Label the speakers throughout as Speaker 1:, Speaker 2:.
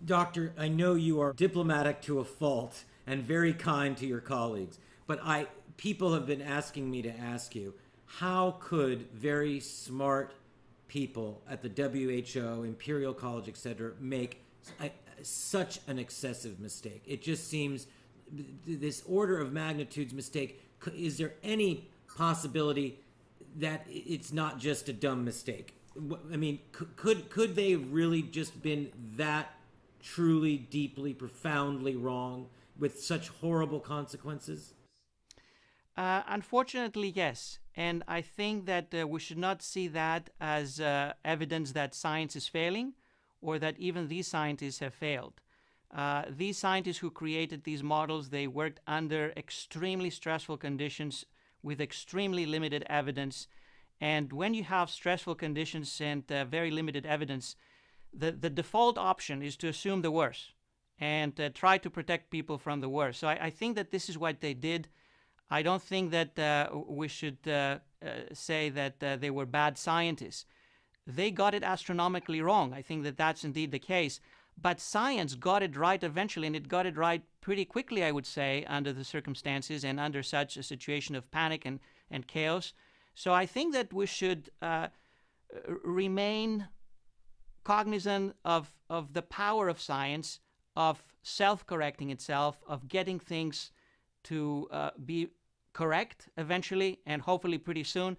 Speaker 1: Doctor, I know you are diplomatic to a fault and very kind to your colleagues, but people have been asking me to ask you, how could very smart people at the WHO, Imperial College, etc., make such an excessive mistake? It just seems this order of magnitudes mistake. Is there any possibility that it's not just a dumb mistake? I mean, could they really just been that truly, deeply, profoundly wrong with such horrible consequences?
Speaker 2: Unfortunately, yes. And I think that we should not see that as evidence that science is failing or that even these scientists have failed. These scientists who created these models, they worked under extremely stressful conditions with extremely limited evidence. And when you have stressful conditions and very limited evidence, the default option is to assume the worst and try to protect people from the worst. So I think that this is what they did. I don't think that we should say that they were bad scientists. They got it astronomically wrong. I think that that's indeed the case. But science got it right eventually, and it got it right pretty quickly, I would say, under the circumstances and under such a situation of panic and chaos. So I think that we should remain cognizant of the power of science, of self-correcting itself, of getting things to be correct eventually and hopefully pretty soon,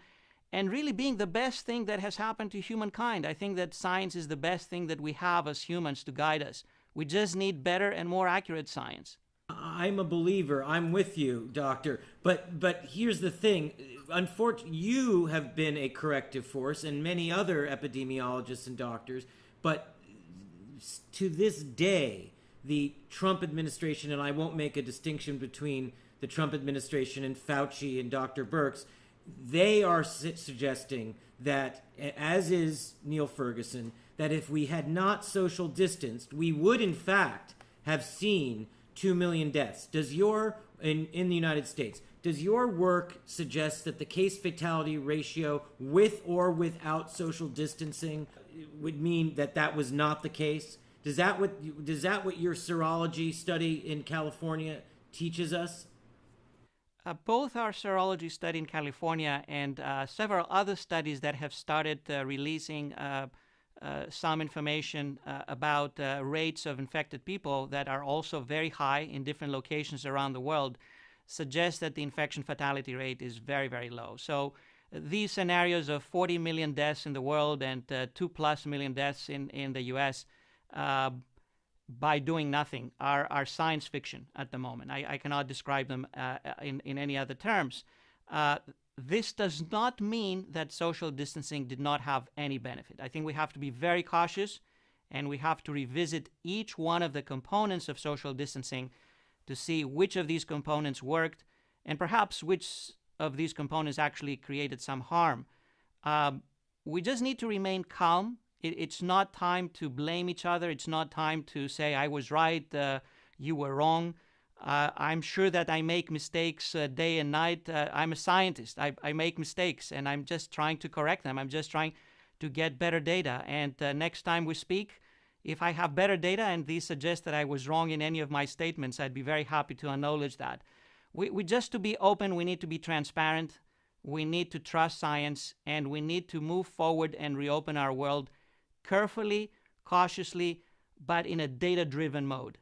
Speaker 2: and really being the best thing that has happened to humankind. I think that science is the best thing that we have as humans to guide us. We just need better and more accurate science.
Speaker 1: I'm a believer. I'm with you, doctor. But here's the thing. Unfortunately, you have been a corrective force, and many other epidemiologists and doctors. But to this day, the Trump administration, and I won't make a distinction between the Trump administration and Fauci and Dr. Birx, they are suggesting that, as is Neil Ferguson, that if we had not social distanced, we would in fact have seen 2 million deaths. Does your, in the United States, does your work suggest that the case fatality ratio with or without social distancing would mean that that was not the case? Does that what your serology study in California teaches us?
Speaker 2: Both our serology study in California and several other studies that have started releasing some information about rates of infected people that are also very high in different locations around the world suggest that the infection fatality rate is very, very low. So these scenarios of 40 million deaths in the world and 2+ million deaths in the US by doing nothing are science fiction at the moment. I cannot describe them in any other terms. This does not mean that social distancing did not have any benefit. I think we have to be very cautious, and we have to revisit each one of the components of social distancing to see which of these components worked and perhaps which of these components actually created some harm. We just need to remain calm. It's not time to blame each other. It's not time to say, I was right, you were wrong. I'm sure that I make mistakes day and night. I'm a scientist. I make mistakes, and I'm just trying to correct them. I'm just trying to get better data. And next time we speak, if I have better data and these suggest that I was wrong in any of my statements, I'd be very happy to acknowledge that. We just to be open, we need to be transparent. We need to trust science, and we need to move forward and reopen our world carefully, cautiously, but in a data-driven mode.